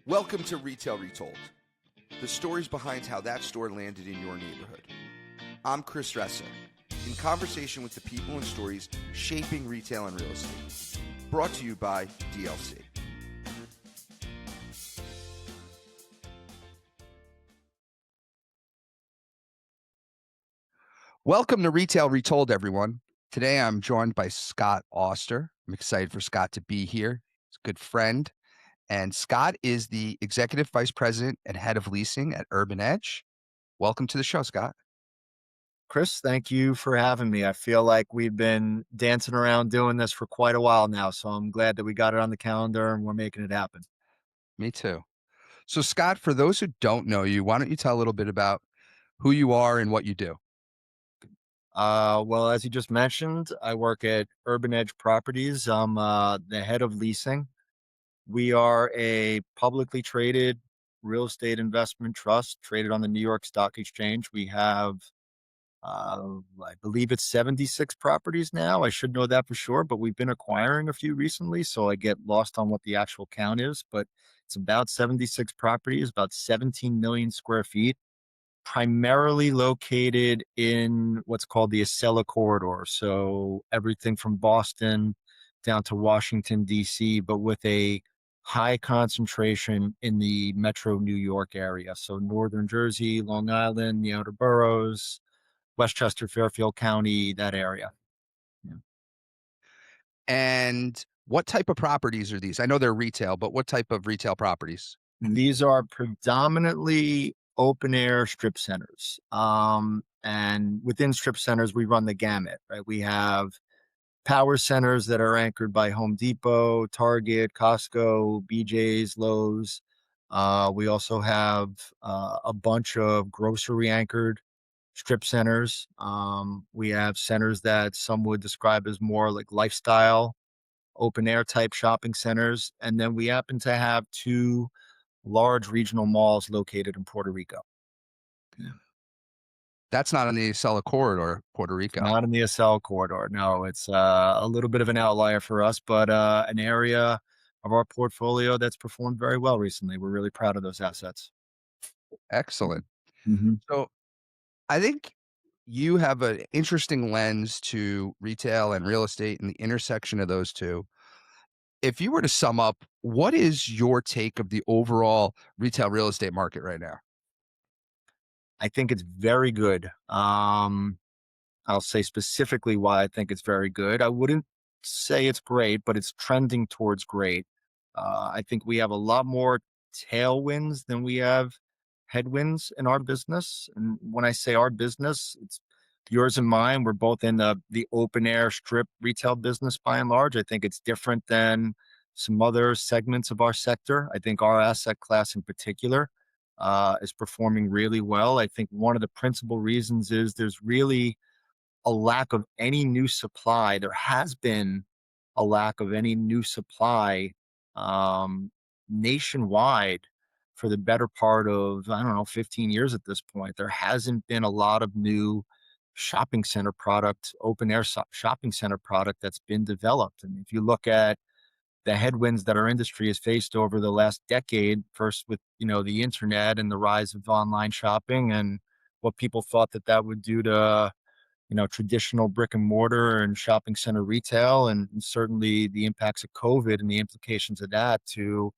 Welcome to Retail Retold, the stories behind how that store landed in your neighborhood. I'm Chris Ressa, in conversation with the people and stories shaping retail and real estate. Brought to you by DLC. Welcome to Retail Retold, everyone. Today I'm joined by Scott Auster. I'm excited for Scott to be here. He's a good friend. And Scott is the Executive Vice President and Head of Leasing at Urban Edge. Welcome to the show, Scott. Chris, thank you for having me. I feel like we've been dancing around doing this for quite a while now, so I'm glad that we got it on the calendar and we're making it happen. Me too. So, Scott, for those who don't know you, why don't you tell a little bit about who you are and what you do? Well, as you just mentioned, I work at Urban Edge Properties. I'm the head of leasing. We are a publicly traded real estate investment trust traded on the New York Stock Exchange. We have I believe it's 76 properties now. I should know that for sure, but we've been acquiring a few recently, so I get lost on what the actual count is. But it's about 76 properties, about 17 million square feet, primarily located in what's called the Acela corridor. So everything from Boston down to Washington, D.C., but with a high concentration in the metro New York area. So Northern Jersey, Long Island, the outer boroughs, Westchester, Fairfield County, that area. Yeah. And what type of properties are these? I know they're retail, but what type of retail properties? These are predominantly open air strip centers. And within strip centers, we run the gamut, right? We have power centers that are anchored by Home Depot, Target, Costco, BJ's, Lowe's. We also have a bunch of grocery anchored strip centers. We have centers that some would describe as more like lifestyle, open air type shopping centers. And then we happen to have two large regional malls located in Puerto Rico. Yeah. That's not on the Acela corridor, Puerto It's Rico. not in the SL corridor. No, it's a little bit of an outlier for us, but an area of our portfolio that's performed very well recently. We're really proud of those assets. Excellent. Mm-hmm. So I think you have an interesting lens to retail and real estate and the intersection of those two. If you were to sum up, what is your take of the overall retail real estate market right now? I think it's very good. I'll say specifically why I think it's very good. I wouldn't say it's great, but it's trending towards great. I think we have a lot more tailwinds than we have headwinds in our business. And when I say our business, it's yours and mine. We're both in the open air strip retail business by and large. I think it's different than some other segments of our sector. I think our asset class in particular is performing really well. I think one of the principal reasons is there's really a lack of any new supply. There has been a lack of any new supply um, nationwide for the better part of, I don't know, 15 years at this point. There hasn't been a lot of new shopping center product, open air shopping center product that's been developed. And if you look at the headwinds that our industry has faced over the last decade, first with, the internet and the rise of online shopping and what people thought that that would do to traditional brick and mortar and shopping center retail, and certainly the impacts of COVID and the implications of that to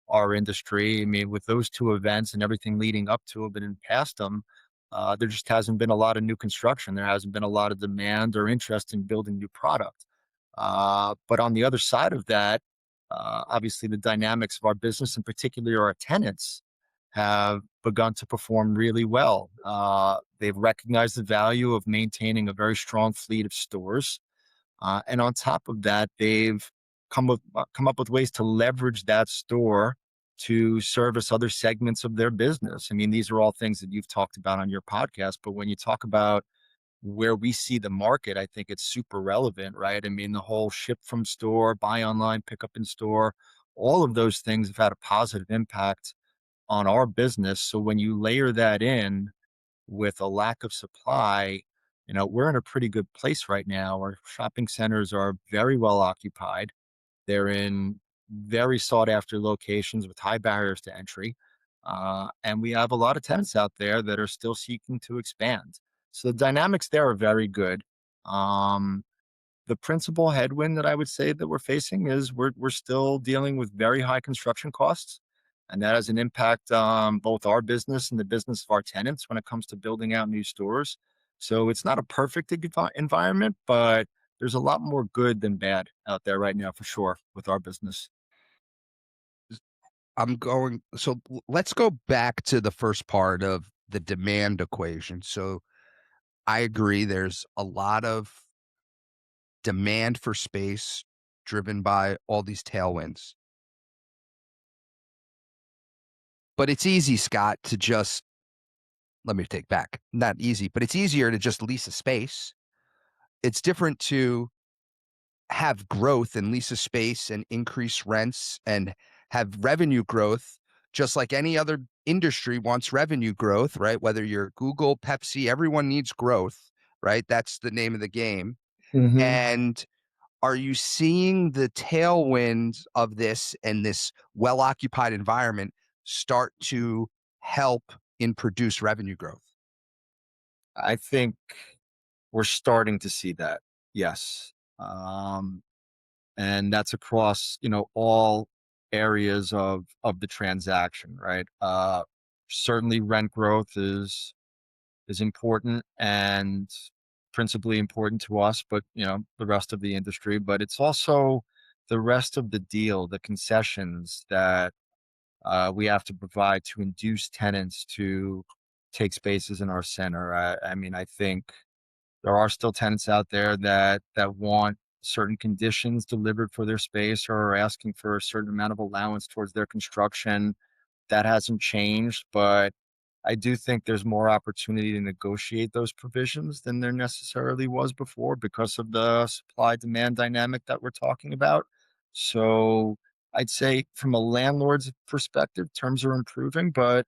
our industry. I mean, with those two events and everything leading up to it and past them, there just hasn't been a lot of new construction. There hasn't been a lot of demand or interest in building new product. But on the other side of that, obviously the dynamics of our business, and particularly our tenants, have begun to perform really well. They've recognized the value of maintaining a very strong fleet of stores. And on top of that, they've come up with ways to leverage that store to service other segments of their business. I mean, these are all things that you've talked about on your podcast, but when you talk about where we see the market, I think it's super relevant, right? I mean, the whole ship from store, buy online, pick up in store, all of those things have had a positive impact on our business. So when you layer that in with a lack of supply, we're in a pretty good place right now. Our shopping centers are very well occupied. They're in very sought after locations with high barriers to entry. And we have a lot of tenants out there that are still seeking to expand. So the dynamics there are very good. Um, the principal headwind that I would say that we're facing is we're still dealing with very high construction costs, and that has an impact on both our business and the business of our tenants when it comes to building out new stores. So it's not a perfect environment, but there's a lot more good than bad out there right now for sure with our business. Let's go back to the first part of the demand equation. So I agree there's a lot of demand for space driven by all these tailwinds. But it's easy, Scott, to just let me take back. Not easy, but it's easier to just lease a space. It's different to have growth and lease a space and increase rents and have revenue growth just like any other industry wants revenue growth, right? Whether you're Google, Pepsi, everyone needs growth, right? That's the name of the game. Hmm. And are you seeing the tailwinds of this and this well-occupied environment start to help in produce revenue growth? I think we're starting to see that. Yes. Um, and that's across, all areas of the transaction, right? Certainly rent growth is important and principally important to us, but the rest of the industry, but it's also the rest of the deal, the concessions that we have to provide to induce tenants to take spaces in our center. I mean, I think there are still tenants out there that want certain conditions delivered for their space or are asking for a certain amount of allowance towards their construction. That hasn't changed, but I do think there's more opportunity to negotiate those provisions than there necessarily was before because of the supply demand dynamic that we're talking about. So I'd say from a landlord's perspective, terms are improving, but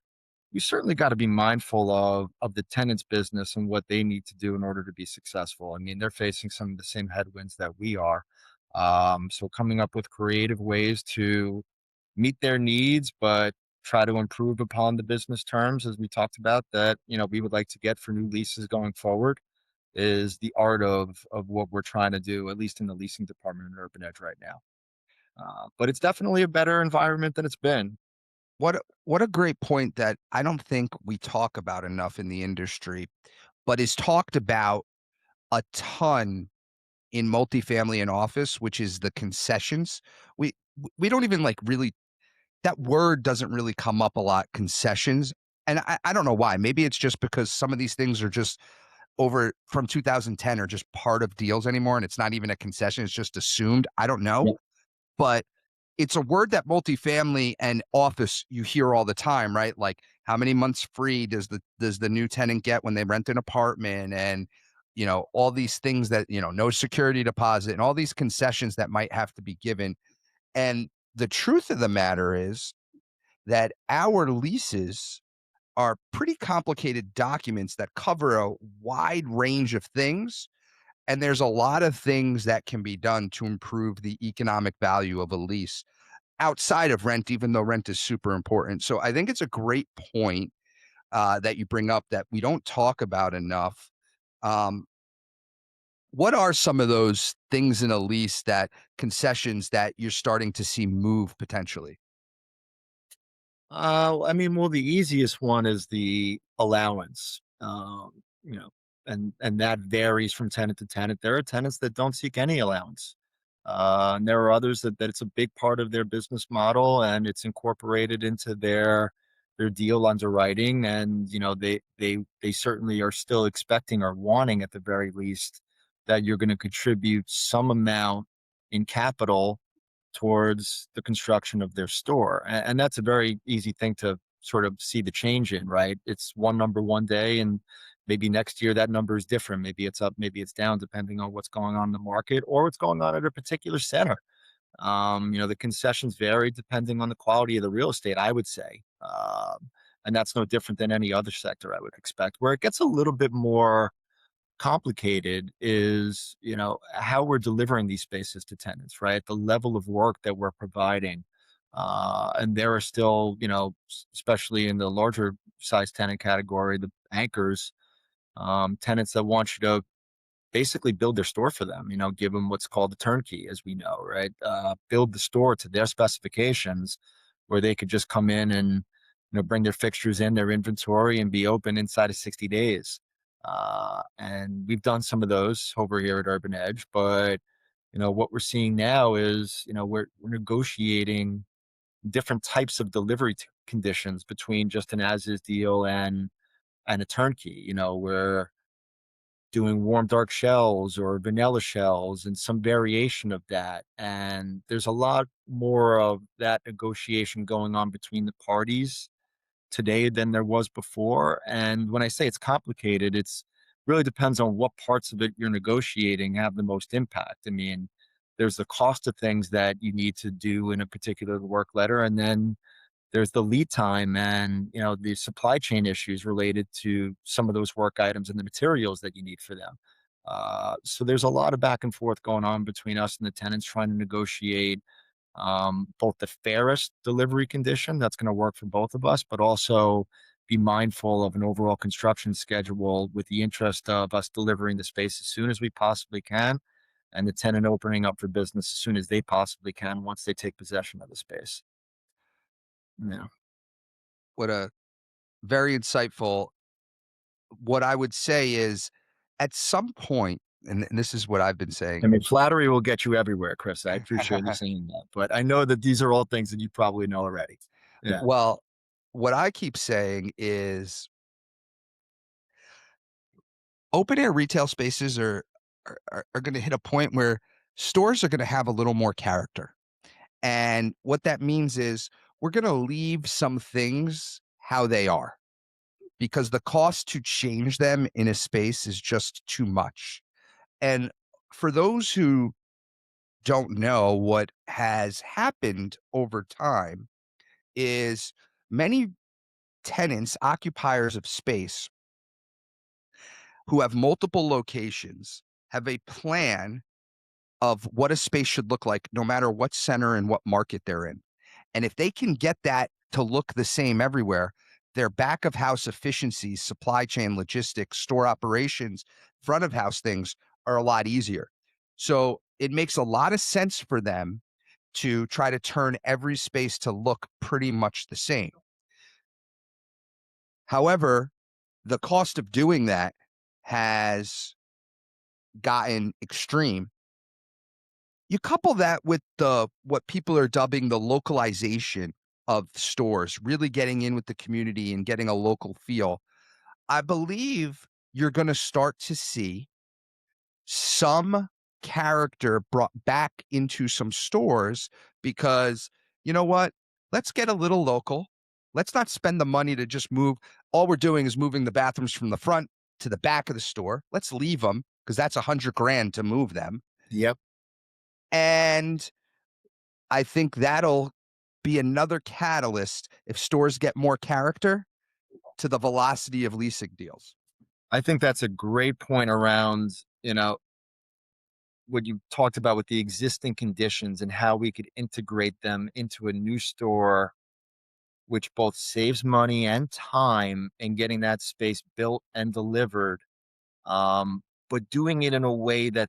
you certainly got to be mindful of the tenant's business and what they need to do in order to be successful. I mean, they're facing some of the same headwinds that we are. So coming up with creative ways to meet their needs, but try to improve upon the business terms, as we talked about, that we would like to get for new leases going forward, is the art of what we're trying to do, at least in the leasing department in Urban Edge right now. But it's definitely a better environment than it's been. What a great point that I don't think we talk about enough in the industry, but is talked about a ton in multifamily and office, which is the concessions. We we don't even like really that word doesn't really come up a lot, concessions. And I don't know why. Maybe it's just because some of these things are just over from 2010 are just part of deals anymore. And it's not even a concession. It's just assumed. I don't know. Yeah. But it's a word that multifamily and office you hear all the time, right? Like how many months free does the new tenant get when they rent an apartment and all these things that, no security deposit and all these concessions that might have to be given. And the truth of the matter is that our leases are pretty complicated documents that cover a wide range of things. And there's a lot of things that can be done to improve the economic value of a lease outside of rent, even though rent is super important. So I think it's a great point that you bring up that we don't talk about enough. Um, what are some of those things in a lease that concessions that you're starting to see move potentially? I mean, well, the easiest one is the allowance. And that varies from tenant to tenant. There are tenants that don't seek any allowance. And there are others that it's a big part of their business model and it's incorporated into their deal underwriting. And they certainly are still expecting or wanting at the very least that you're going to contribute some amount in capital towards the construction of their store. And that's a very easy thing to sort of see the change in, right? It's one number one day, and maybe next year that number is different. Maybe it's up, maybe it's down, depending on what's going on in the market or what's going on at a particular center. The concessions vary depending on the quality of the real estate, I would say. And that's no different than any other sector, I would expect. Where it gets a little bit more complicated is, how we're delivering these spaces to tenants, right? The level of work that we're providing. And there are still, especially in the larger size tenant category, the anchors, tenants that want you to basically build their store for them, give them what's called a turnkey, as we know, right? Build the store to their specifications where they could just come in and, bring their fixtures in, their inventory, and be open inside of 60 days. And we've done some of those over here at Urban Edge, but what we're seeing now is, we're negotiating different types of delivery conditions between just an as-is deal and a turnkey. We're doing warm dark shells or vanilla shells and some variation of that. And there's a lot more of that negotiation going on between the parties today than there was before. And when I say it's complicated, it's really depends on what parts of it you're negotiating have the most impact. I mean, there's the cost of things that you need to do in a particular work letter, and then there's the lead time and, the supply chain issues related to some of those work items and the materials that you need for them. So there's a lot of back and forth going on between us and the tenants trying to negotiate both the fairest delivery condition that's going to work for both of us, but also be mindful of an overall construction schedule with the interest of us delivering the space as soon as we possibly can and the tenant opening up for business as soon as they possibly can once they take possession of the space. Yeah. What a very insightful. What I would say is, at some point, and this is what I've been I saying. mean, flattery will get you everywhere, Chris. I appreciate you saying that, but I know that these are all things that you probably know already. Yeah. Well, what I keep saying is open air retail spaces are gonna hit a point where stores are gonna have a little more character. And what that means is we're gonna leave some things how they are because the cost to change them in a space is just too much. And for those who don't know, what has happened over time is many tenants, occupiers of space who have multiple locations, have a plan of what a space should look like no matter what center and what market they're in. And if they can get that to look the same everywhere, their back of house efficiencies, supply chain logistics, store operations, front of house things are a lot easier. So it makes a lot of sense for them to try to turn every space to look pretty much the same. However, the cost of doing that has gotten extreme. You couple that with the what people are dubbing the localization of stores, really getting in with the community and getting a local feel. I believe you're gonna start to see some character brought back into some stores because, you know what? Let's get a little local. Let's not spend the money to just move. All we're doing is moving the bathrooms from the front to the back of the store. Let's leave them because that's 100 grand to move them. Yep. And I think that'll be another catalyst if stores get more character to the velocity of leasing deals. I think that's a great point around, what you talked about with the existing conditions and how we could integrate them into a new store, which both saves money and time in getting that space built and delivered. But doing it in a way that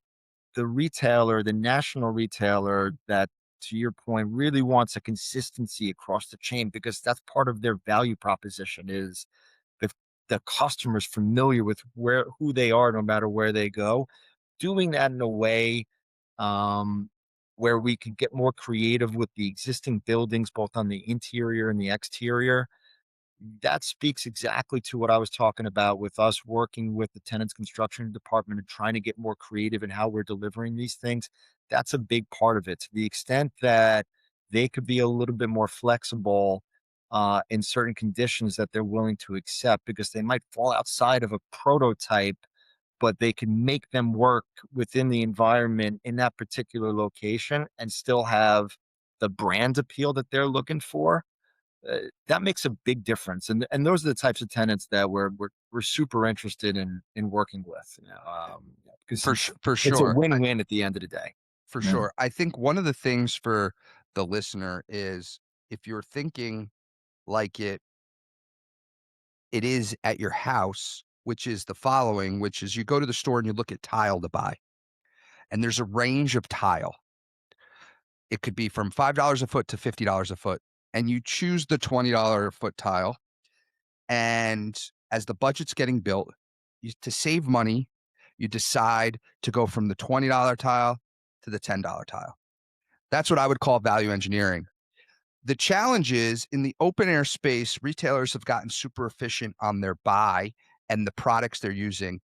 the retailer, the national retailer that, to your point, really wants a consistency across the chain because that's part of their value proposition is the the customer's familiar with who they are no matter where they go. Doing that in a way where we could get more creative with the existing buildings, both on the interior and the exterior, that speaks exactly to what I was talking about with us working with the tenants construction department and trying to get more creative in how we're delivering these things. That's a big part of it. To the extent that they could be a little bit more flexible in certain conditions that they're willing to accept because they might fall outside of a prototype, but they can make them work within the environment in that particular location and still have the brand appeal that they're looking for. that makes a big difference, and those are the types of tenants that we're super interested in working with, because For it's a sure. win-win at the end of the day. For Yeah. sure. I think one of the things for the listener is if you're thinking like it is at your house, which is the following, which is you go to the store and you look at tile to buy, and there's a range of tile. It could be from $5 a foot to $50 a foot, and you choose the $20 a foot tile. And as the budget's getting built, to save money, you decide to go from the $20 tile to the $10 tile. That's what I would call value engineering. The challenge is in the open air space, retailers have gotten super efficient on their buy and the products they're using.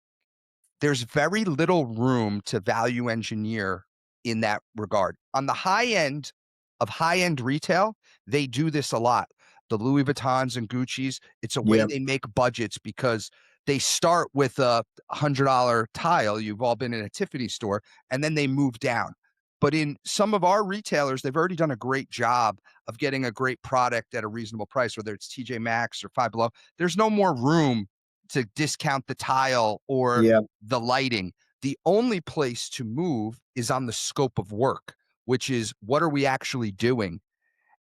There's very little room to value engineer in that regard. On the high end of high end retail, they do this a lot. The Louis Vuittons and Gucci's, it's a way Yeah. they make budgets because they start with a $100 tile. You've all been in a Tiffany store, and then they move down. But in some of our retailers, they've already done a great job of getting a great product at a reasonable price, whether it's TJ Maxx or Five Below. There's no more room to discount the tile or Yeah. the lighting. The only place to move is on the scope of work, which is what are we actually doing?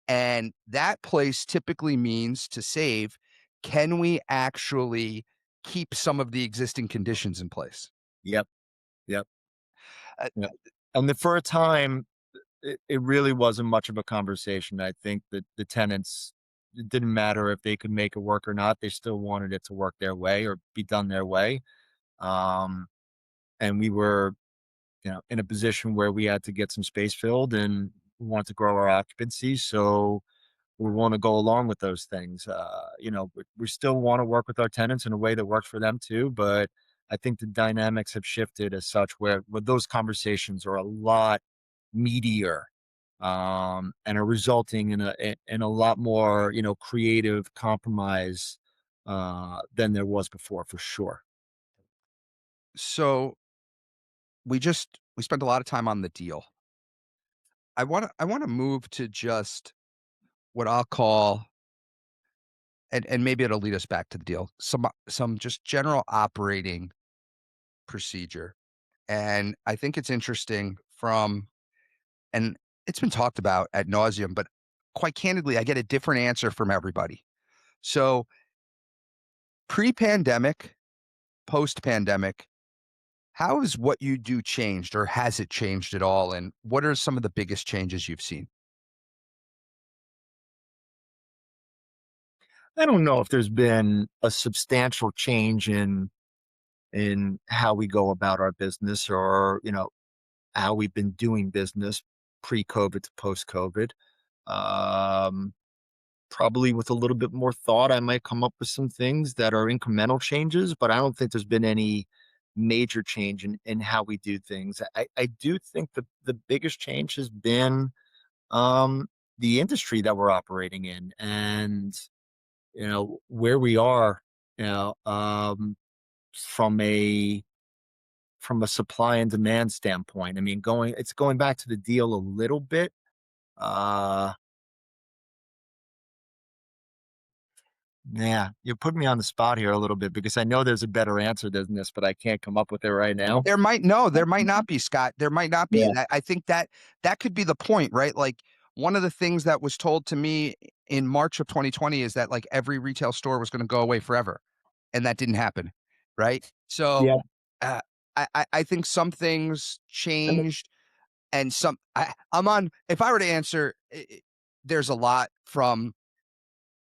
And that place typically means to save, can we actually keep some of the existing conditions in place? Yep. Yep. Uh, Yep. And then for a time, it really wasn't much of a conversation. I think that the tenants, it didn't matter if they could make it work or not. They still wanted it to work their way or be done their way. Um, and we were, in a position where we had to get some space filled and we wanted to grow our occupancy. So we want to go along with those things. We still want to work with our tenants in a way that works for them too. But I think the dynamics have shifted as such where those conversations are a lot meatier, and are resulting in a lot more, creative compromise, than there was before, for sure. so we spent a lot of time on the deal. I want to move to just what I'll call, and maybe it'll lead us back to the deal. Some just general operating procedure. And I think it's interesting and it's been talked about ad nauseum, but quite candidly, I get a different answer from everybody. So pre-pandemic, post-pandemic, how has what you do changed or has it changed at all? And what are some of the biggest changes you've seen? I don't know if there's been a substantial change in how we go about our business, or how we've been doing business pre-COVID to post-COVID. Um, Probably with a little bit more thought, I might come up with some things that are incremental changes, but I don't think there's been any major change in how we do things. I do think the biggest change has been, um, the industry that we're operating in, and where we are, you know, um, from a supply and demand standpoint. I mean, going back to the deal a little bit. Uh, yeah, you put me on the spot here a little bit because I know there's a better answer than this, but I can't come up with it right now. There might not be, Scott. There might not be. Yeah. And I think that could be the point, right? Like one of the things that was told to me in March of 2020 is that like every retail store was going to go away forever. And that didn't happen. Right. So Yeah. uh, I think some things And changed and I'm on, if I were to answer, there's a lot from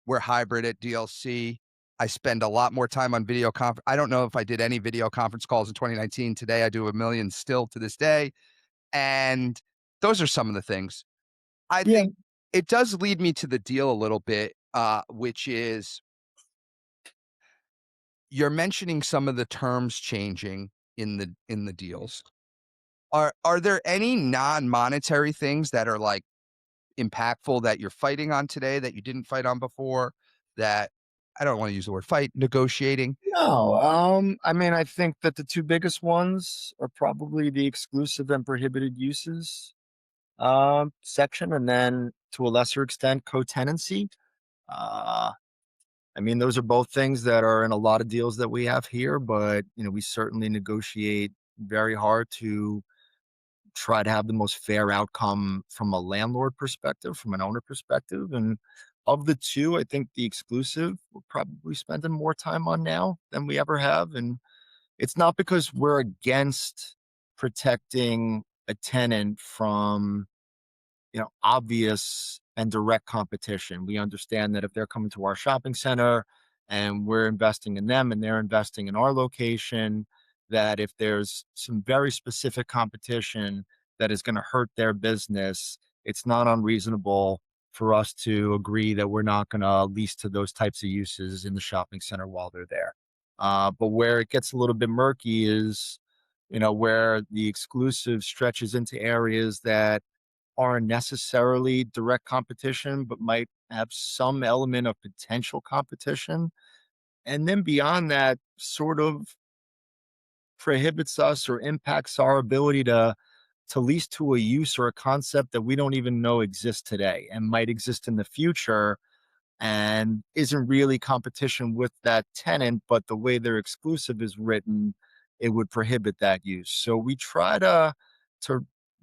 we're hybrid at DLC. I spend a lot more time on video conference. I don't know if I did any video conference calls in 2019. Today, I do a million still to this day. And those are some of the things. I yeah. think it does lead me to the deal a little bit, which is you're mentioning some of the terms changing in the deals. Are there any non-monetary things that are like impactful that you're fighting on today that you didn't fight on before? That I don't want to use the word fight, negotiating. No, I mean, I think that the two biggest ones are probably the exclusive and prohibited uses section, and then to a lesser extent, co-tenancy. Uh, I mean, those are both things that are in a lot of deals that we have here, but we certainly negotiate very hard to try to have the most fair outcome from a landlord perspective, from an owner perspective. And of the two, I think the exclusive we're probably spending more time on now than we ever have. And it's not because we're against protecting a tenant from obvious and direct competition. We understand that if they're coming to our shopping center and we're investing in them and they're investing in our location, that if there's some very specific competition that is going to hurt their business, it's not unreasonable for us to agree that we're not going to lease to those types of uses in the shopping center while they're there. But where it gets a little bit murky is, where the exclusive stretches into areas that aren't necessarily direct competition, but might have some element of potential competition. And then beyond that, sort of prohibits us or impacts our ability to lease to a use or a concept that we don't even know exists today and might exist in the future and isn't really competition with that tenant, but the way their exclusive is written, it would prohibit that use. So we try to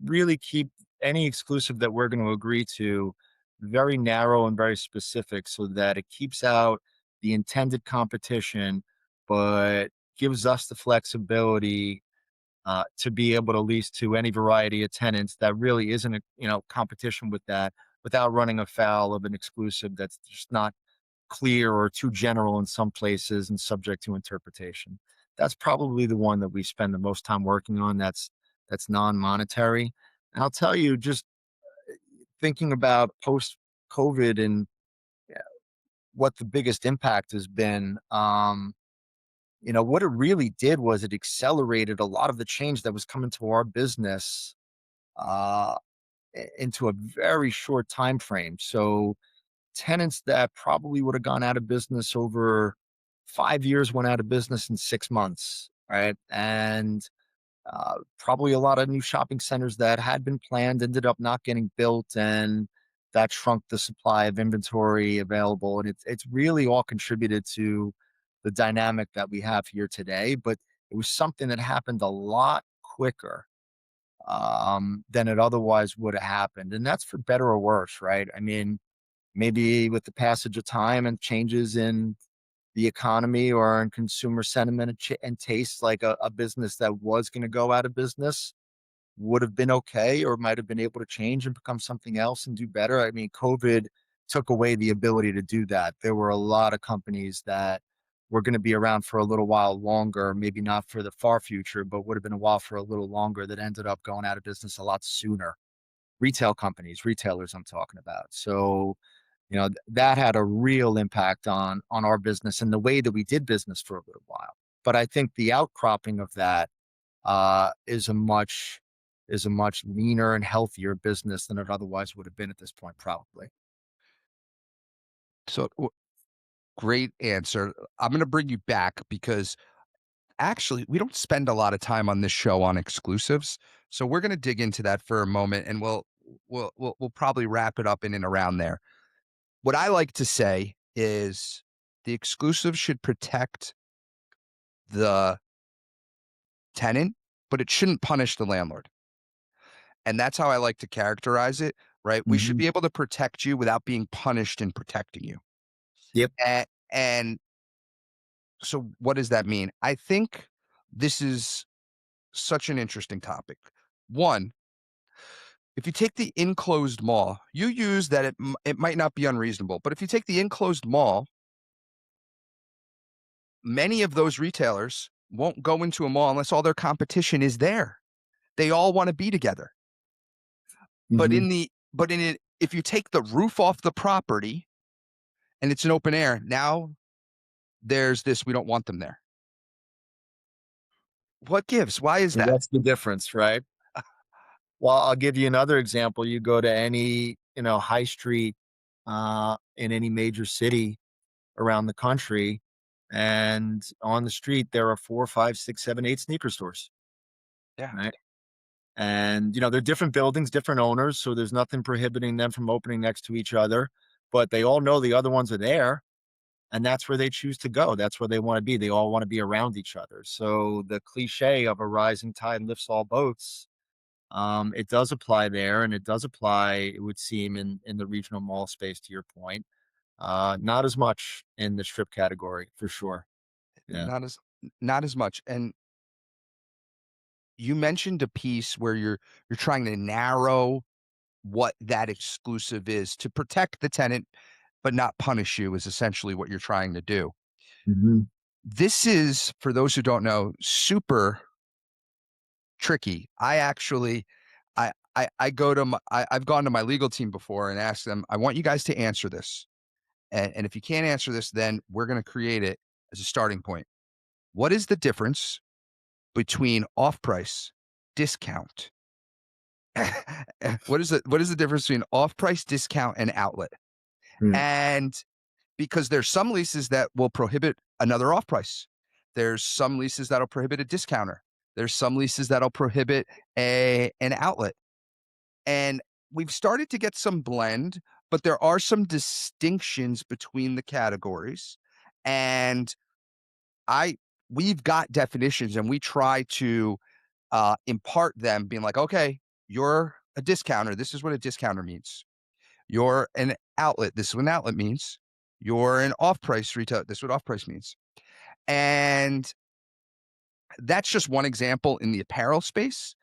really keep any exclusive that we're going to agree to very narrow and very specific so that it keeps out the intended competition, but gives us the flexibility to be able to lease to any variety of tenants that really isn't a competition with that without running afoul of an exclusive that's just not clear or too general in some places and subject to interpretation. That's probably the one that we spend the most time working on. That's non-monetary. And I'll tell you, just thinking about post COVID and what the biggest impact has been. What it really did was it accelerated a lot of the change that was coming to our business uh, into a very short time frame. So tenants that probably would have gone out of business over 5 years went out of business in 6 months, right? And probably a lot of new shopping centers that had been planned ended up not getting built, and that shrunk the supply of inventory available. And it's really all contributed to the dynamic that we have here today. But it was something that happened a lot quicker than it otherwise would have happened. And that's for better or worse, right? I mean, maybe with the passage of time and changes in the economy or in consumer sentiment and taste, like a business that was going to go out of business would have been okay or might have been able to change and become something else and do better. I mean, COVID took away the ability to do that. There were a lot of companies that were going to be around for a little while longer, maybe not for the far future, but would have been a while for a little longer, that ended up going out of business a lot sooner. Retail companies, retailers I'm talking about. So, that had a real impact on our business and the way that we did business for a little while. But I think the outcropping of that is a much leaner and healthier business than it otherwise would have been at this point, probably. So, great answer. I'm going to bring you back because actually, we don't spend a lot of time on this show on exclusives. So we're going to dig into that for a moment, and we'll probably wrap it up in and around there. What I like to say is the exclusive should protect the tenant, but it shouldn't punish the landlord. And that's how I like to characterize it, right? We should Mhm. be able to protect you without being punished in protecting you. Yep. And so what does that mean? I think this is such an interesting topic. One, if you take the enclosed mall, you use that it might not be unreasonable, but if you take the enclosed mall, many of those retailers won't go into a mall unless all their competition is there. They all wanna be together. But Mhm. in it, if you take the roof off the property and it's an open air, now there's this, "We don't want them there." What gives? Why is And that? that's the difference, right? Well, I'll give you another example. You go to any, high street in any major city around the country, and on the street there are 4, 5, 6, 7, 8 sneaker stores, Yeah. right? And they're different buildings, different owners, so there's nothing prohibiting them from opening next to each other. but they all know the other ones are there, and that's where they choose to go. That's where they want to be. They all want to be around each other. So the cliche of a rising tide lifts all boats, it does apply there, and it does apply, it would seem, in the regional mall space, to your point. Not as much in the strip category, for sure. Yeah. Not as much. And you mentioned a piece where you're trying to narrow what that exclusive is to protect the tenant, but not punish you is essentially what you're trying to do. Mhm. This is, for those who don't know, super tricky. I go to I've gone to my legal team before and asked them, I want you guys to answer this. And if you can't answer this, then we're going to create it as a starting point. What is the difference between off price, discount? What is the difference between off price, discount, and outlet? Mm. And because there's some leases that will prohibit another off price. There's some leases that'll prohibit a discounter. There's some leases that'll prohibit an outlet. And we've started to get some blend, but there are some distinctions between the categories. And I we've got definitions and we try to impart them being like, okay, you're a discounter. This is what a discounter means. You're an outlet. This is what an outlet means. You're an off-price retail. This is what off-price means. And that's just one example in the apparel space.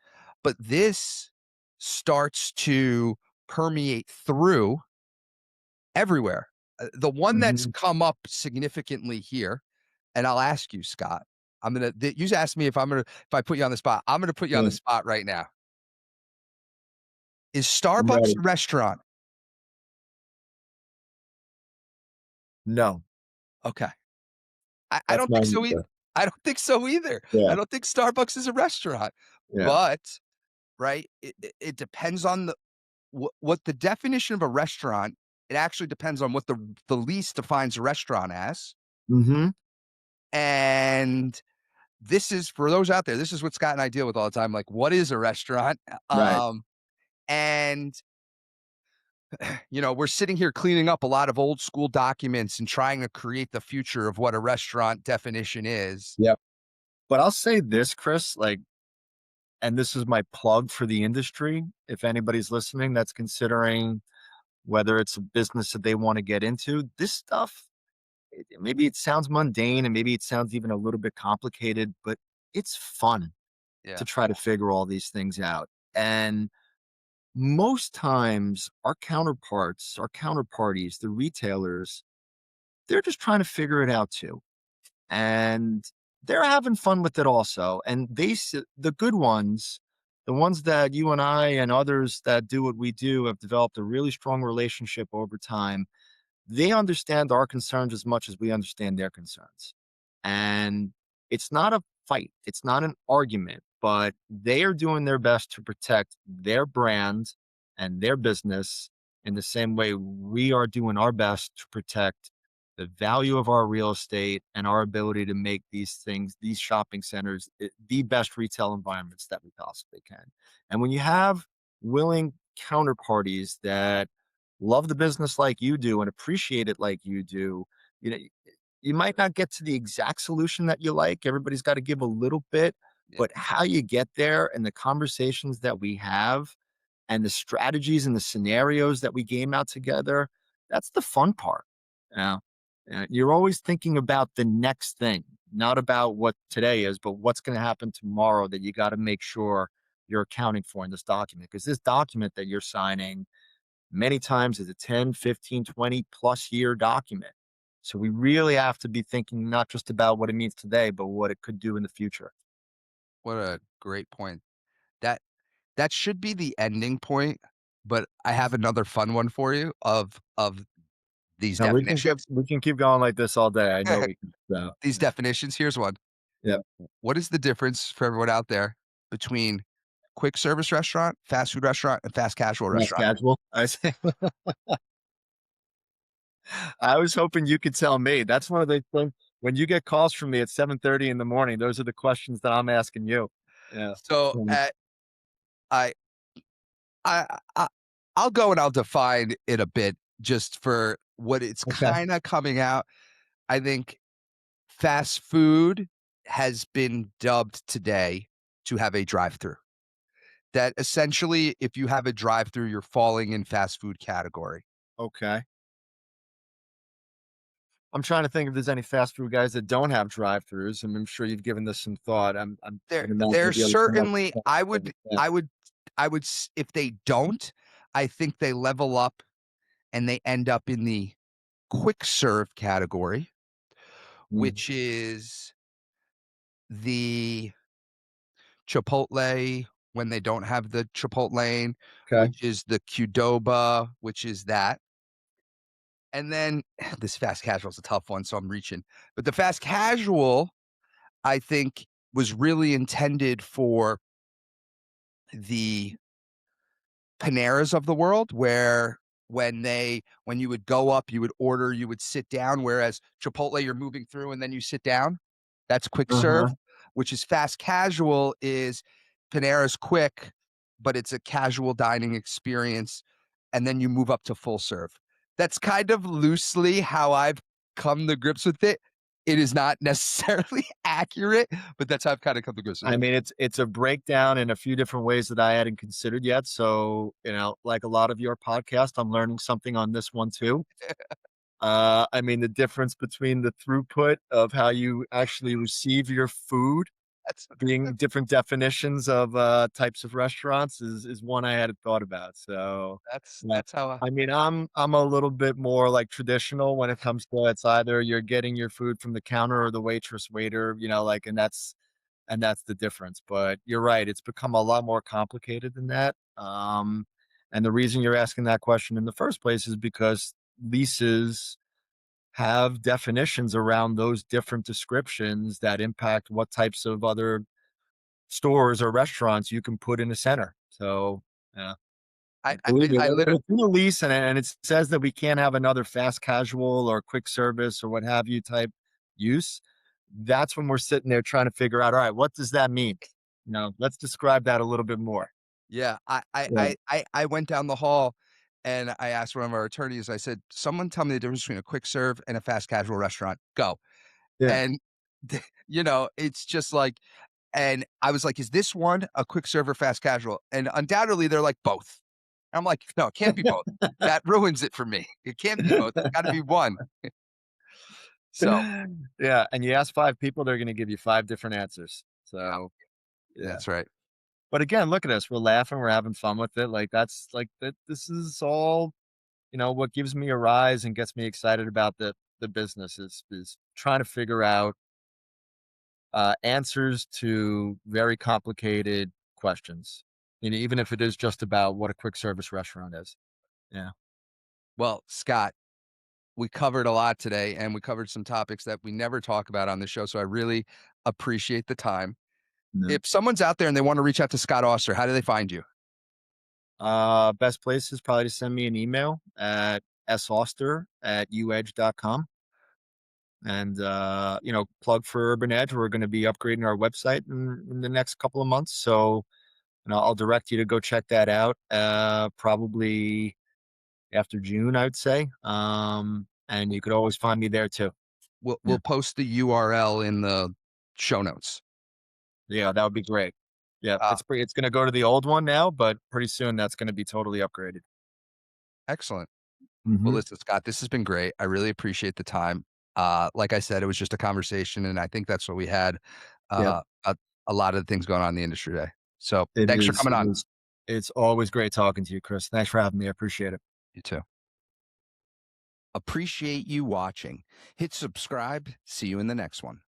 But this starts to permeate through everywhere. The one that's Mhm. come up significantly here, and I'll ask you, Scott. You asked me if I put you on the spot. I'm gonna put you on the Yeah. spot right now. Is I'm Starbucks ready. a restaurant? No, Okay. I that's don't my think so either. answer. I don't think so either. I Yeah. don't think Starbucks is a restaurant, Yeah. but, right, it depends on what the definition of a restaurant, it actually depends on what the lease defines a restaurant as, Mhm. and this is for those out there, this is what Scott and I deal with all the time, like, what is a restaurant? Right. And, we're sitting here cleaning up a lot of old school documents and trying to create the future of what a restaurant definition is. Yep. But I'll say this, Chris, like, and this is my plug for the industry. If anybody's listening that's considering whether it's a business that they want to get into, this stuff, maybe it sounds mundane and maybe it sounds even a little bit complicated, but it's fun to Yeah, try to figure all these things out. And most times, our counterparts, our counterparties, the retailers, they're just trying to figure it out too. And they're having fun with it also. And the good ones, the ones that you and I and others that do what we do have developed a really strong relationship over time. They understand our concerns as much as we understand their concerns. And it's not a fight, it's not an argument, but they are doing their best to protect their brand and their business in the same way we are doing our best to protect the value of our real estate and our ability to make these things, these shopping centers, the best retail environments that we possibly can. And when you have willing counterparties that love the business like you do and appreciate it like you do, you know, you might not get to the exact solution that you like. Everybody's got to give a little bit, yeah. but how you get there and the conversations that we have and the strategies and the scenarios that we game out together, that's the fun part. You know? You're always thinking about the next thing, not about what today is, but what's going to happen tomorrow that you got to make sure you're accounting for in this document. Because this document that you're signing many times is a 10, 15, 20 plus year document. So we really have to be thinking not just about what it means today, but what it could do in the future. What a great point. That that should be the ending point, but I have another fun one for you of these Now definitions. we can keep going like this all day. I know we can. So, These definitions, here's one. yeah, What is the difference for everyone out there between quick service restaurant, fast food restaurant, and fast casual less restaurant? casual. I was hoping you could tell me. That's one of the things when you get calls from me at 7:30 in the morning. Those are the questions that I'm asking you. Yeah. So, I I I I'll go and I'll define it a bit. just for what it's Okay. kinda coming out. I think fast food has been dubbed today to have a drive-through. That essentially, if you have a drive-through, you're falling in fast food category. Okay. I'm trying to think if there's any fast food guys that don't have drive-throughs, and I'm sure you've given this some thought. There I'd imagine there's you'd be able to come up certainly with I something. would Yeah. I would I would s if they don't, I think they level up and they end up in the quick serve category, Mm, which is the Chipotle when they don't have the Chipotlane, okay. which is the Qdoba, which is that. And then this fast casual is a tough one, so I'm reaching. But the fast casual, I think, was really intended for the Paneras of the world, where when you would go up, you would order, you would sit down, whereas Chipotle, you're moving through and then you sit down. That's quick serve, Uh-huh. which is fast casual is Panera's quick, but it's a casual dining experience, and then you move up to full serve. That's kind of loosely how I've come to grips with it. It is not necessarily accurate, but that's how I've kinda come to grips with I it. mean, it's a breakdown in a few different ways that I hadn't considered yet. So, like a lot of your podcast, I'm learning something on this one too. I mean, the difference between the throughput of how you actually receive your food That's being different definitions of types of restaurants is one I hadn't thought about. So, that's yeah. that's how I I mean, I'm a little bit more like traditional when it comes to it's either you're getting your food from the counter or the waitress waiter, like and that's the difference. But you're right, it's become a lot more complicated than that. And the reason you're asking that question in the first place is because leases have definitions around those different descriptions that impact what types of other stores or restaurants you can put in a center. So, yeah. Believe me, I when literally it's in the lease and it says that we can't have another fast casual or quick service or what have you type use, that's when we're sitting there trying to figure out, all right, what does that mean? Let's describe that a little bit more. yeah, Yeah. I went down the hall and I asked one of our attorneys, I said, "Someone tell me the difference between a quick serve and a fast casual restaurant. Go." Yeah. And, it's just like and I was like, "Is this one a quick serve or fast casual?" And undoubtedly, they're like, "Both." I'm like, "No, it can't be both. That ruins it for me. It can't be both. It's gotta be one." So, Yeah. And you ask five people, they're going to give you five different answers. yeah, So, yeah. that's right. But again, look at us. We're laughing. We're having fun with it. Like, that's like that. This is all what gives me a rise and gets me excited about the business is trying to figure out answers to very complicated questions. Even if it is just about what a quick service restaurant is. Yeah. Well, Scott, we covered a lot today, and we covered some topics that we never talk about on the show, so I really appreciate the time. No. If someone's out there and they wanna reach out to Scott Auster, how do they find you? Best place is probably to send me an email at sauster@uedge.com. And plug for Urban Edge. We're going to be upgrading our website in the next couple of months. So I'll direct you to go check that out. Probably after June, I would say. And you could always find me there too. We'll Yeah. post the URL in the show notes. Yeah, that would be great. Yeah, Uh, it's going to go to the old one now, but pretty soon that's going to be totally upgraded. Excellent. Well, Hmm. listen, Scott, this has been great. I really appreciate the time. Like I said, it was just a conversation, and I think that's what we had. Yep. Uh, a, a lot of the things going on in the industry today. So, It thanks for is. coming It on. is. It's always great talking to you, Chris. Thanks for having me. I appreciate it. You too. Appreciate you watching. Hit subscribe. See you in the next one.